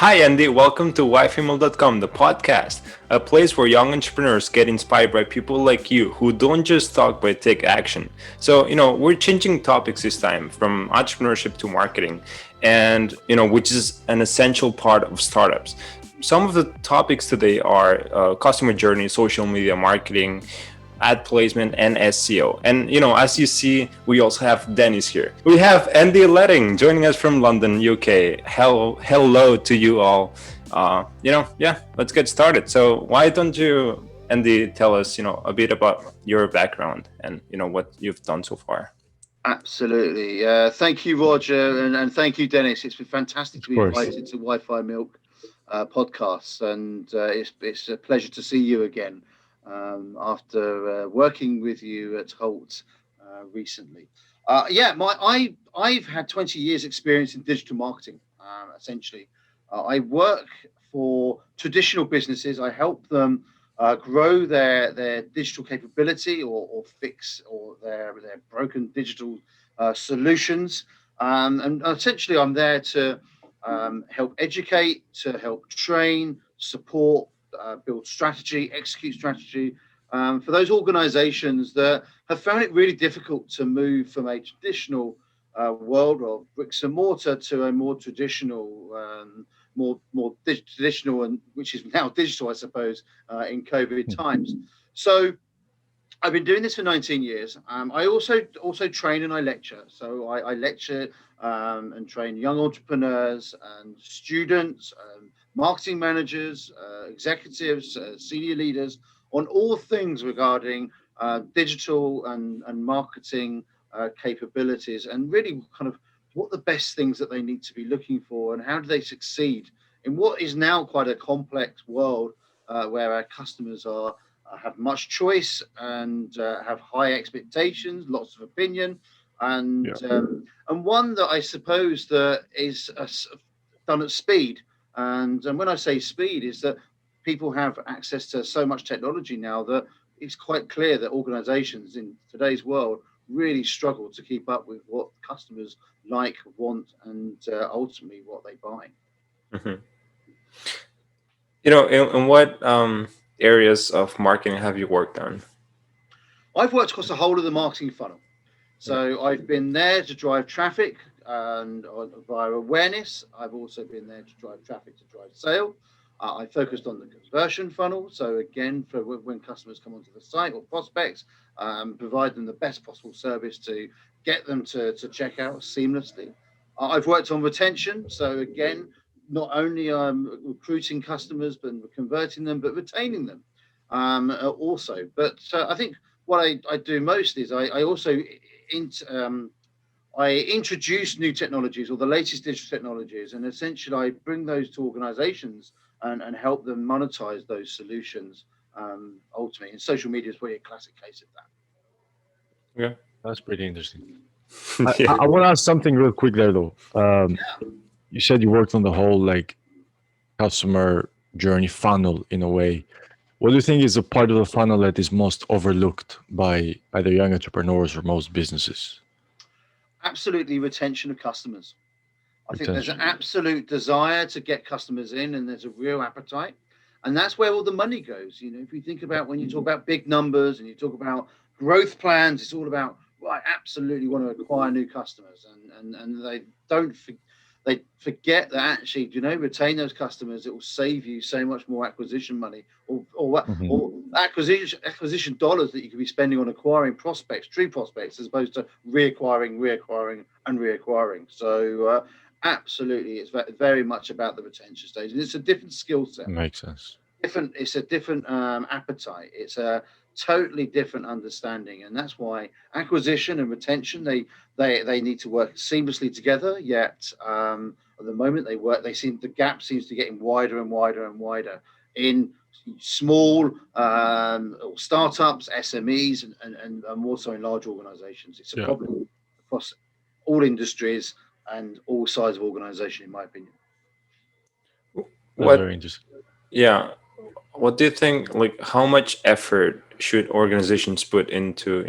Hi, Andy. Welcome to Wifimilk.com, the podcast, a place where young entrepreneurs get inspired by people like you who don't just talk but take action. So, we're changing topics this time from entrepreneurship to marketing, and, which is an essential part of startups. Some of the topics today are customer journey, social media marketing, ad placement, and SEO. And as you see, we also have Dennis here. We have Andy Letting joining us from London, UK. Hello to you all. Let's get started. So why don't you, Andy, tell us, a bit about your background and what you've done so far. Absolutely. Thank you, Roger, and thank you, Dennis. It's been fantastic to be invited to Wifi-milk podcasts, and it's a pleasure to see you again after working with you at Holt recently. I've had 20 years experience in digital marketing, essentially. I work for traditional businesses. I help them grow their digital capability or fix or their broken digital solutions. And essentially, I'm there to help educate, to help train, support, build strategy, execute strategy for those organizations that have found it really difficult to move from a traditional world of bricks and mortar to a more traditional more traditional, and which is now digital, I suppose, in COVID times. So I've been doing this for 19 years. I also train and I lecture. So I lecture and train young entrepreneurs and students, marketing managers, executives, senior leaders on all things regarding digital and marketing capabilities, and really kind of what the best things that they need to be looking for and how do they succeed in what is now quite a complex world where our customers have much choice and have high expectations, lots of opinion, and one that I suppose that is done at speed. And when I say speed, is that people have access to so much technology now that it's quite clear that organizations in today's world really struggle to keep up with what customers like, want, and ultimately what they buy. Mm-hmm. In what areas of marketing have you worked on? I've worked across the whole of the marketing funnel. So I've been there to drive traffic and via awareness. I've also been there to drive traffic to drive sale. I focused on the conversion funnel. So again, for when customers come onto the site or prospects, provide them the best possible service to get them to check out seamlessly. I've worked on retention. So again, not only recruiting customers, but converting them, but retaining them also. But I think what I do most is I also I introduce new technologies or the latest digital technologies, and essentially I bring those to organizations and help them monetize those solutions ultimately. And social media is really a classic case of that. Yeah, that's pretty interesting. Yeah. I want to ask something real quick there, though. You said you worked on the whole customer journey funnel in a way. What do you think is a part of the funnel that is most overlooked by either young entrepreneurs or most businesses? Absolutely, retention of customers. I think there's an absolute desire to get customers in, and there's a real appetite. And that's where all the money goes. If you think about when you talk about big numbers and you talk about growth plans, it's all about, well, I absolutely want to acquire new customers. And they forget that actually, retain those customers. It will save you so much more acquisition money or acquisition dollars that you could be spending on acquiring prospects, true prospects, as opposed to reacquiring, and reacquiring. So absolutely, it's very much about the retention stage, and it's a different skill set. Makes sense. It's a different appetite. It's a totally different understanding, and that's why acquisition and retention they need to work seamlessly together. Yet at the moment the gap seems to be getting wider and wider and wider in small startups, SMEs, and more so in large organizations. It's a problem across all industries and all sides of organization, in my opinion. That's very interesting. Yeah. What do you think, how much effort should organizations put into,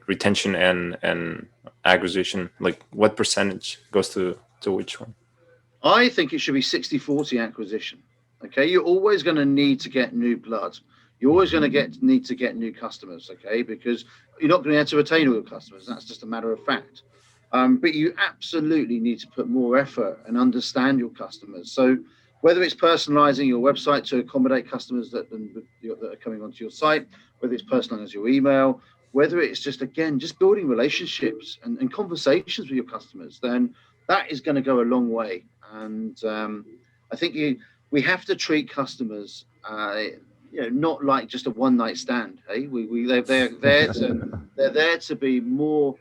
retention and acquisition? Like what percentage goes to which one? I think it should be 60-40 acquisition. Okay, you're always going to need to get new blood. You're always going to need to get new customers. Okay, because you're not going to be able to retain all your customers. That's just a matter of fact. But you absolutely need to put more effort and understand your customers. So whether it's personalizing your website to accommodate customers that are coming onto your site, whether it's personalizing your email, whether it's just again just building relationships and conversations with your customers, then that is going to go a long way. And I think we have to treat customers, not like just a one night stand. Hey, they're there to be more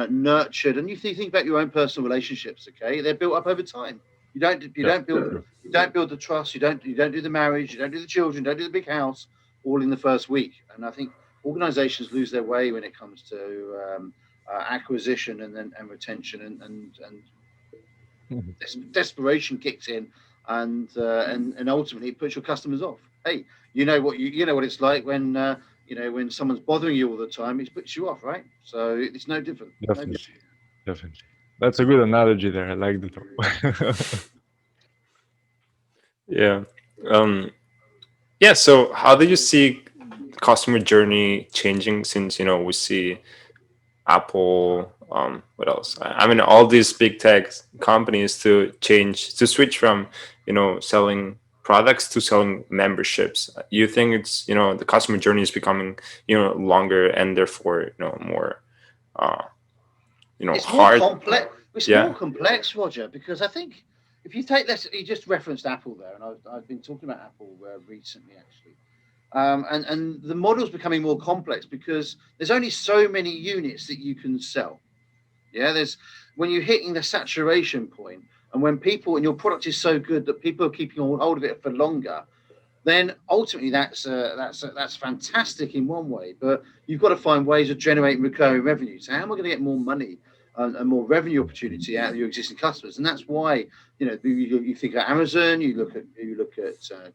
nurtured. And you think about your own personal relationships. Okay, they're built up over time. You don't build the trust. You don't do the marriage. You don't do the children. You don't do the big house all in the first week. And I think organizations lose their way when it comes to acquisition and retention and desperation kicks in, and ultimately it puts your customers off. Hey, you know what it's like when when someone's bothering you all the time, it puts you off, right? So it's no different. Definitely. That's a good analogy there. I like the Yeah. Yeah. So how do you see customer journey changing since we see Apple, what else? I mean, all these big tech companies to switch from selling products to selling memberships. You think it's the customer journey is becoming longer and therefore more It's hard. more complex. It's Yeah. more complex, Roger, because I think if you take this, you just referenced Apple there, and I've been talking about Apple recently actually. And the model's becoming more complex because there's only so many units that you can sell. Yeah, there's when you're hitting the saturation point, and when people and your product is so good that people are keeping hold of it for longer, then ultimately that's fantastic in one way. But you've got to find ways of generating recurring revenue. So how am I going to get more money and more revenue opportunity out of your existing customers? And that's why you think of Amazon, you look at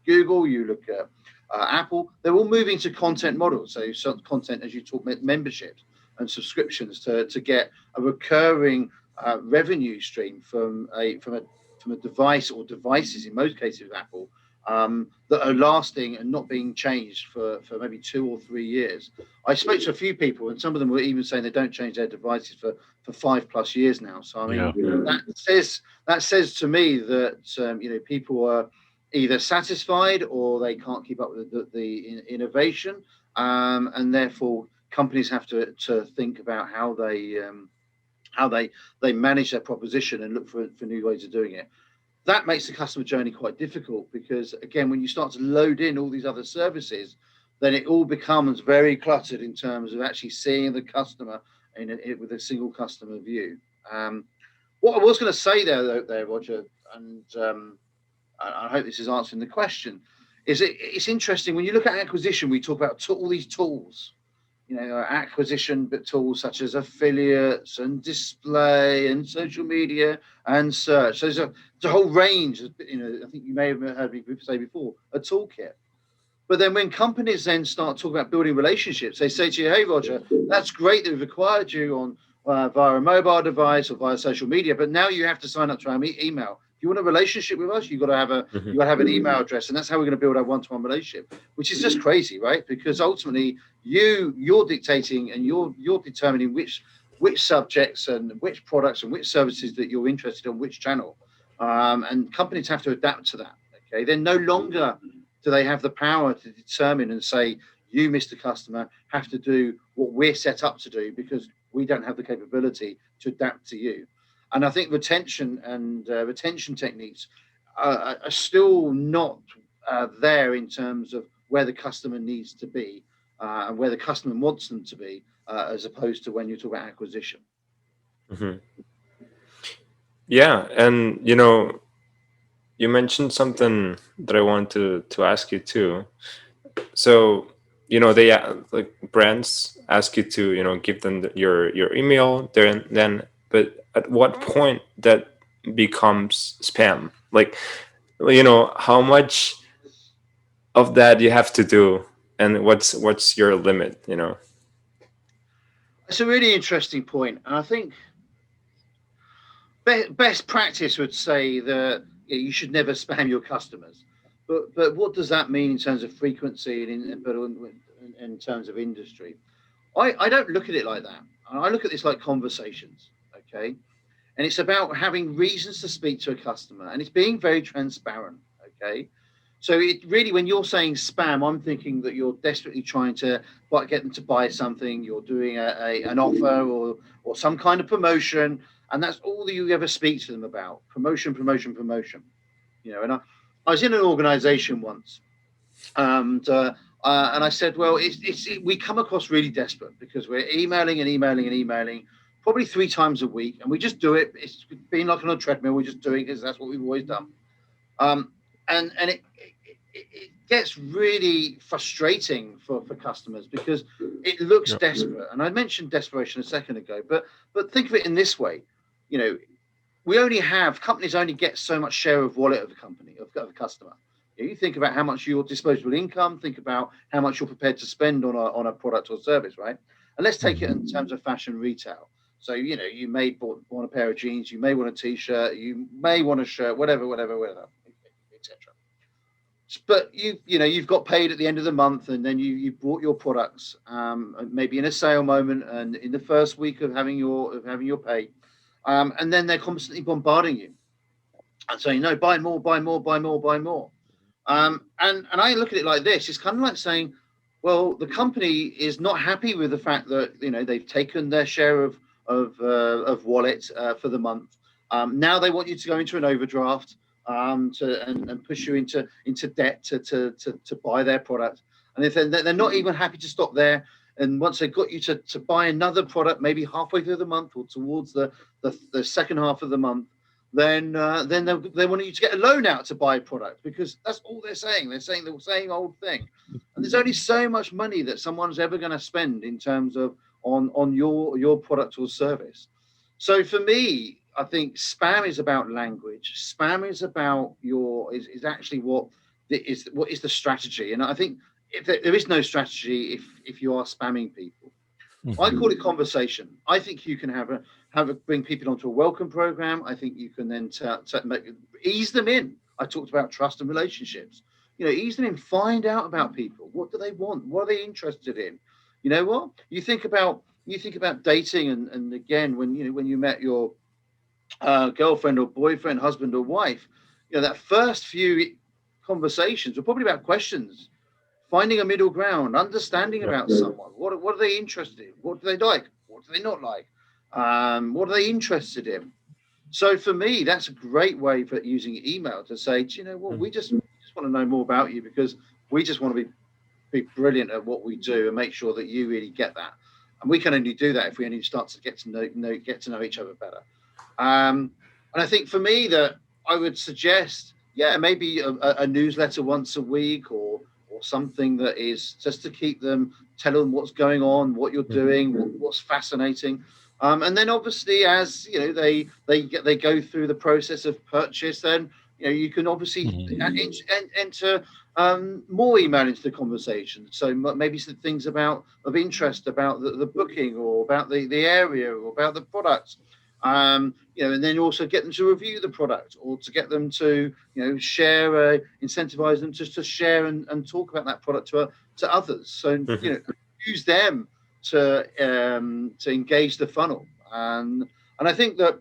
Google, you look at Apple. They're all moving to content models. So content, as you talk, memberships and subscriptions to get a recurring revenue stream from a device or devices in most cases with Apple, that are lasting and not being changed for maybe 2 or 3 years. I spoke to a few people, and some of them were even saying they don't change their devices for 5+ years now. So I mean, that says to me that people are either satisfied or they can't keep up with the innovation, and therefore companies have to think about how they manage their proposition and look for new ways of doing it. That makes the customer journey quite difficult because, again, when you start to load in all these other services, then it all becomes very cluttered in terms of actually seeing the customer with a single customer view. What I was going to say there, Roger, and I hope this is answering the question, is it's interesting when you look at acquisition. We talk about all these tools, acquisition tools such as affiliates and display and social media and search. So there's a whole range. I think you may have heard me say before, a toolkit. But then when companies then start talking about building relationships, they say to you, "Hey, Roger, that's great that we've acquired you on via a mobile device or via social media, but now you have to sign up to our email. If you want a relationship with us, you've got to have an email address, and that's how we're going to build our one-to-one relationship." Which is just crazy, right? Because ultimately, you're dictating and you're determining which subjects and which products and which services that you're interested in, which channel, and companies have to adapt to that. Okay, they're no longer do they have the power to determine and say, you, Mr. Customer, have to do what we're set up to do because we don't have the capability to adapt to you. And I think retention techniques are still not there in terms of where the customer needs to be and where the customer wants them to be, as opposed to when you talk about acquisition. Mm-hmm. Yeah, and you mentioned something that I wanted to ask you too. So, they like brands ask you to, give them your email then, but at what point that becomes spam? Like, how much of that you have to do, and what's your limit? It's a really interesting point, and I think best practice would say that you should never spam your customers. But what does that mean in terms of frequency and in terms of industry? I don't look at it like that. I look at this like conversations, okay? And it's about having reasons to speak to a customer, and it's being very transparent, okay? So it really, when you're saying spam, I'm thinking that you're desperately trying to get them to buy something. You're doing an offer or some kind of promotion, and that's all that you ever speak to them about: promotion, promotion, promotion. And I was in an organization once, and I said, well, we come across really desperate because we're emailing and emailing and emailing, probably 3 times a week, and we just do it. It's been like on a treadmill. We just do it because that's what we've always done. And it gets really frustrating for customers because it looks desperate. And I mentioned desperation a second ago, but think of it in this way: companies only get so much share of wallet of a company, of a customer. You think about how much your disposable income, think about how much you're prepared to spend on a product or service, right? And let's take it in terms of fashion retail. So, you may want a pair of jeans, you may want a t-shirt, you may want a shirt, whatever, etc. But you've got paid at the end of the month, and then you bought your products, maybe in a sale moment and in the first week of having your pay. And then they're constantly bombarding you and saying, no, buy more, buy more, buy more, buy more. And I look at it like this: it's kind of like saying, well, the company is not happy with the fact that they've taken their share of wallet for the month. Now they want you to go into an overdraft and push you into debt to buy their product. And if they're not even happy to stop there, and once they've got you to buy another product, maybe halfway through the month or towards the second half of the month, then they want you to get a loan out to buy a product, because that's all they're saying. They're saying the same old thing. And there's only so much money that someone's ever going to spend in terms of on your product or service. So for me, I think spam is about language. Spam is about is actually what is the strategy. And I think if there is no strategy if you are spamming people. I call it conversation. I think you can bring people onto a welcome program. I think you can then ease them in. I talked about trust and relationships. Ease them in. Find out about people. What do they want? What are they interested in? You know what? You think about dating, and again, when you met your girlfriend or boyfriend, husband or wife, that first few conversations were probably about questions. Finding a middle ground, understanding about someone. What are they interested in? What do they like? What do they not like? What are they interested in? So for me, that's a great way for using email to say, do you know what? We just want to know more about you, because we just want to be brilliant at what we do and make sure that you really get that. And we can only do that if we only start to get to know each other better. And I think for me, that I would suggest, maybe a newsletter once a week, or something that is just to tell them what's going on, what you're doing, what's fascinating. And then obviously, as they go through the process of purchase, then you can obviously enter more email into the conversation. So maybe some things of interest about the booking, or about the area, or about the products. And then also get them to review the product, or to get them to share, incentivize them just to share and talk about that product to others. So use them to engage the funnel. And I think that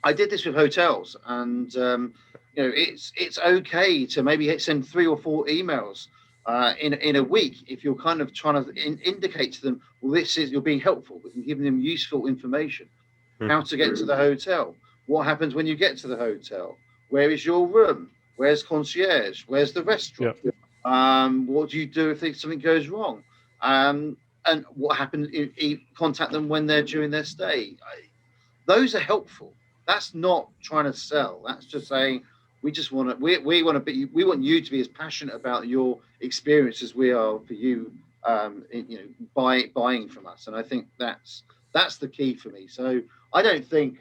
I did this with hotels, and it's okay to maybe send 3 or 4 emails in a week, if you're kind of trying to indicate to them, well, you're being helpful, and giving them useful information. How to get to the hotel, what happens when you get to the hotel, where is your room, where's concierge, where's the restaurant, what do you do if something goes wrong, and what happens, contact them when they're during their stay. Those are helpful. That's not trying to sell. That's just saying, we want you to be as passionate about your experience as we are for you, buying from us. And I think that's the key for me. So I don't think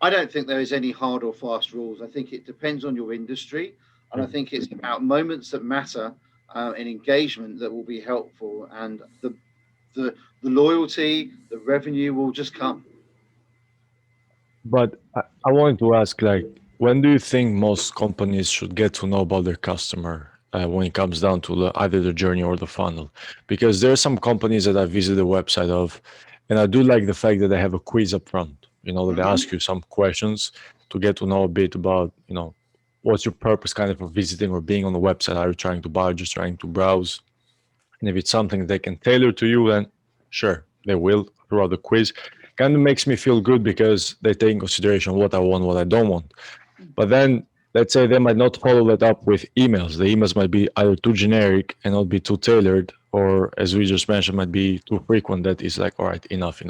there is any hard or fast rules. I think it depends on your industry, and I think it's about moments that matter, and engagement that will be helpful, and the loyalty, the revenue will just come. But I wanted to ask, like, When do you think most companies should get to know about their customer when it comes down to either the journey or the funnel? Because there are some companies that I visit the website of, and I do like the fact that they have a quiz up front. That they ask you some questions to get to know a bit about, what's your purpose kind of visiting or being on the website. Are you trying to buy, just trying to browse? And if it's something they can tailor to you, then sure, they will throughout the quiz. Kind of makes me feel good because they take in consideration what I want, what I don't want. But then let's say they might not follow that up with emails. The emails might be either too generic and not be too tailored, or as we just mentioned, might be too frequent that is like, all right, enough,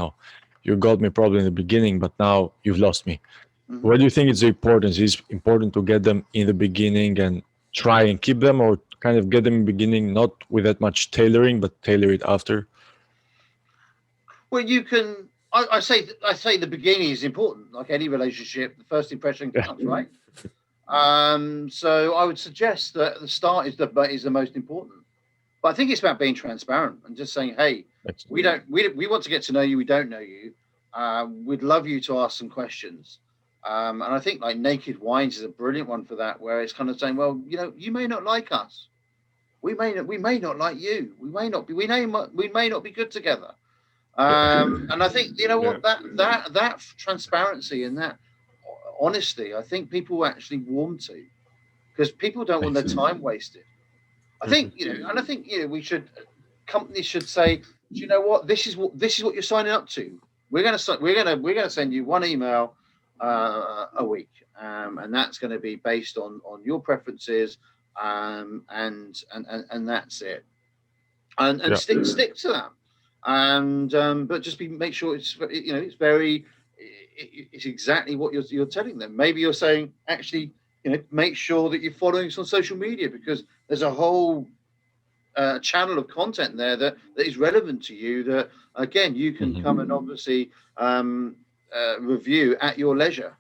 you got me probably in the beginning, but now you've lost me. What do you think is the importance? Is it important to get them in the beginning and try and keep them, or kind of get them in the beginning, not with that much tailoring, but tailor it after? Well, you can. I say the beginning is important. Like any relationship, the first impression Yeah. counts, right? So I would suggest that the start is the most important. But I think it's about being transparent and just saying, hey, we want to get to know you. We don't know you. We'd love you to ask some questions. And I think like Naked Wines is a brilliant one for that, where it's kind of saying, well, you may not like us. We may not like you. We may not be good together. And I think what Yeah. that transparency and that honesty, I think people actually warm to, because people don't want their Makes sense. time wasted. I Mhm. think and I think we should companies should say, do you know what, this is what you're signing up to. We're gonna send you one email a week, and that's going to be based on your preferences, and that's it, and Yeah. stick to that, and but just make sure it's very it's exactly what you're telling them. Maybe you're saying, actually, make sure that you're following us on social media, because there's a whole channel of content there that is relevant to you, that again you can Mhm. come and obviously review at your leisure.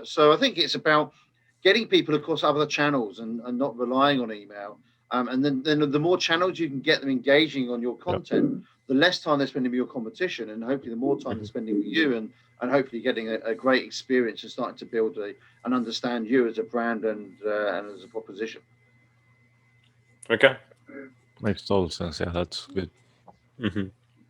So I think it's about getting people across other channels, and not relying on email. And then the more channels you can get them engaging on your Yeah. content, the less time they're spending with your competition, and hopefully the more time they're Mhm. spending with you, and hopefully getting a great experience and starting to build and understand you as a brand, and as a proposition. Okay. Makes total sense. Yeah, that's good. Hmm.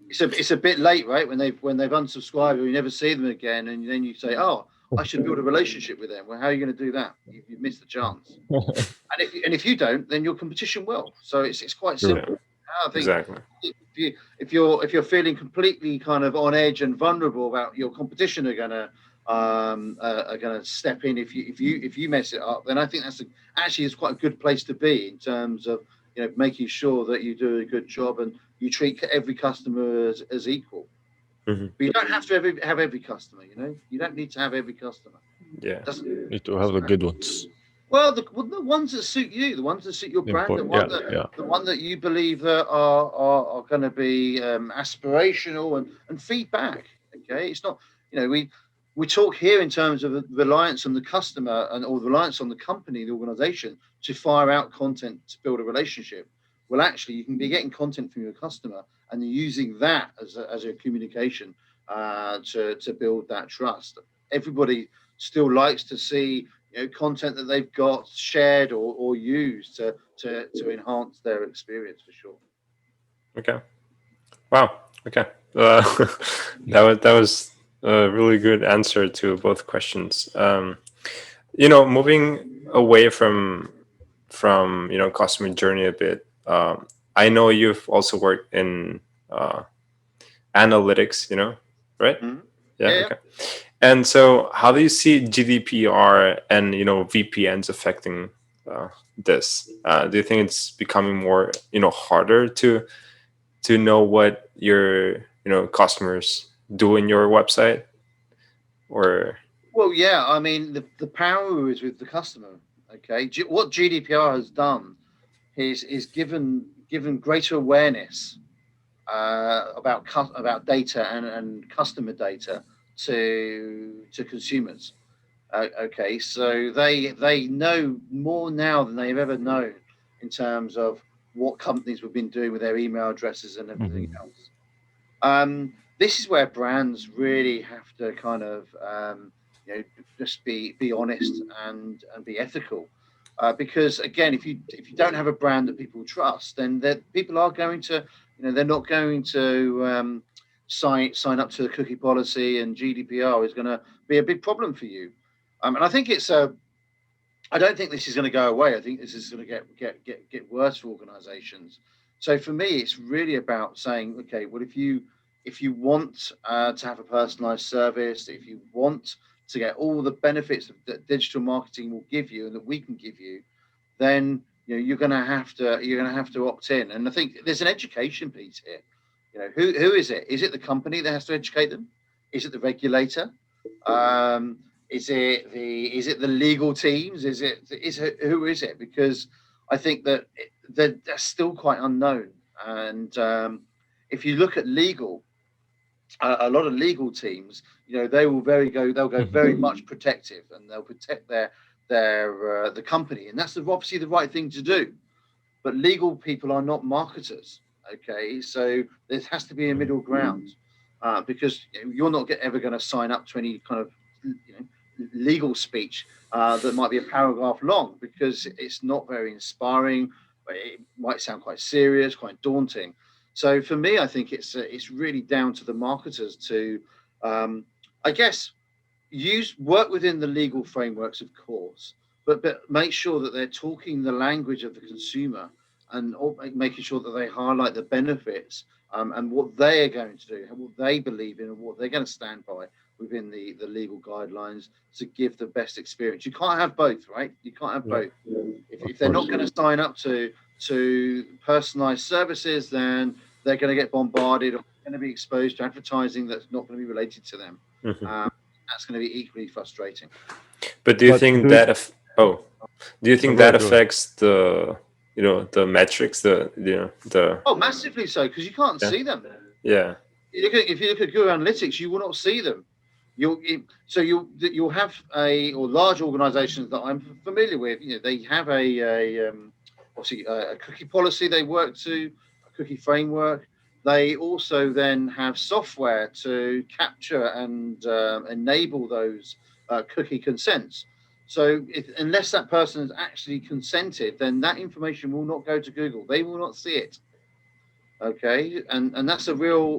It's a bit late, right? When they've unsubscribed, or you never see them again, and then you say, "Oh, I should build a relationship with them." Well, how are you going to do that? You've missed the chance. And if you don't, then your competition will. So it's quite True. Yeah. simple. I think Exactly. if you're feeling completely kind of on edge and vulnerable about your competition are gonna step in, if you mess it up, then I think actually it's quite a good place to be, in terms of making sure that you do a good job and you treat every customer as equal. Hmm. But you don't have to have every customer. You don't need to have every customer. Yeah. Doesn't Need to have the good ones. well, the ones that suit you, the ones that suit your The brand, the important. one Yeah. that Yeah. the one that you believe that are going to be aspirational, and feedback. Okay, it's not. We talk here in terms of reliance on the customer, or reliance on the company, the organization, to fire out content to build a relationship. Well, actually, you can be getting content from your customer and using that as a communication to build that trust. Everybody still likes to see content that they've got shared, or used to enhance their experience, for sure. Okay. Wow. Okay. Uh, that was a really good answer to both questions. Moving away from customer journey a bit. I know you've also worked in analytics. Right? Mhm. Yeah. Yeah. Okay. And so, how do you see GDPR and VPNs affecting this? Do you think it's becoming more harder to know what your customers do in your website, or Well, yeah. I mean, the power is with the customer. Okay, what GDPR has done is given greater awareness about data, and customer data to consumers. Okay, so they know more now than they've ever known, in terms of what companies have been doing with their email addresses and everything Mhm. else. This is where brands really have to kind of just be honest and be ethical. Because again, if you don't have a brand that people trust, then people are going to, they're not going to sign up to the cookie policy, and GDPR is going to be a big problem for you. And I think I don't think this is going to go away. I think this is going to get worse for organisations. So for me, it's really about saying, okay, well, if you want to have a personalised service, if you want to get all the benefits that digital marketing will give you and that we can give you, then you're going to have to opt in. And I think there's an education piece here. Who is it? Is it the company that has to educate them? Is it the regulator? Is it the legal teams? Who is it? Because I think that they're still quite unknown. And if you look at legal, a lot of legal teams, they'll go very much protective, and they'll protect the company, and that's obviously the right thing to do. But legal people are not marketers. Okay, so there has to be a middle ground, because you're not ever going to sign up to any kind of legal speech that might be a paragraph long, because it's not very inspiring. It might sound quite serious, quite daunting. So for me, I think it's really down to the marketers to, I guess, work within the legal frameworks, of course, but make sure that they're talking the language of the consumer, and making sure that they highlight the benefits and what they are going to do, and what they believe in, and what they're going to stand by within the legal guidelines to give the best experience. You can't have both, right? You can't have both. If they're not going to sign up to personalized services, then they're going to get bombarded, or going to be exposed to advertising that's not going to be related to them. That's going to be equally frustrating. But do you think that affects the metrics, Oh, massively so, because you can't see them. Yeah. If you look at Google Analytics, you will not see them. You'll have large organizations that I'm familiar with. They have obviously a cookie policy they work to, a cookie framework. They also then have software to capture and enable those cookie consents. So unless that person has actually consented, then that information will not go to Google. They will not see it. Okay, and that's a real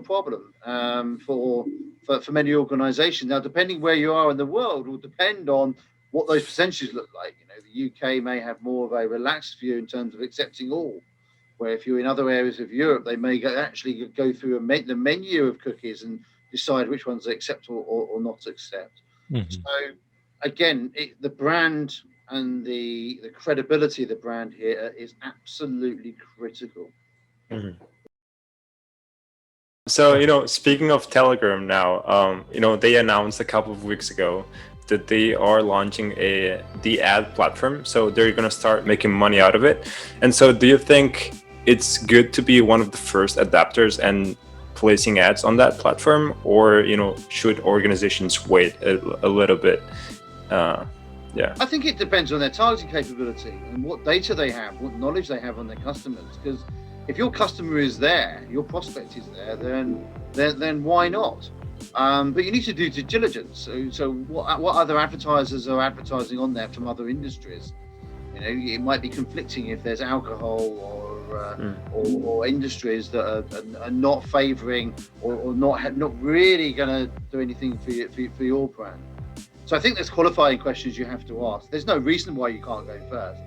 problem for many organisations. Now, depending where you are in the world, will depend on what those percentages look like. The UK may have more of a relaxed view in terms of accepting all, where if you're in other areas of Europe, they may actually go through the menu of cookies and decide which ones they accept or not accept. So again, the brand and the credibility of the brand here is absolutely critical. So, speaking of Telegram now, they announced a couple of weeks ago that they are launching the ad platform. So they're going to start making money out of it. And so do you think it's good to be one of the first adapters and placing ads on that platform, or, should organizations wait a little bit? Yeah. I think it depends on their targeting capability and what data they have, what knowledge they have on their customers. Because if your customer is there, your prospect is there, then why not? But you need to do due diligence. So what other advertisers are advertising on there from other industries? It might be conflicting if there's alcohol or industries that are not favouring or not really going to do anything for your brand. So I think there's qualifying questions you have to ask. There's no reason why you can't go first.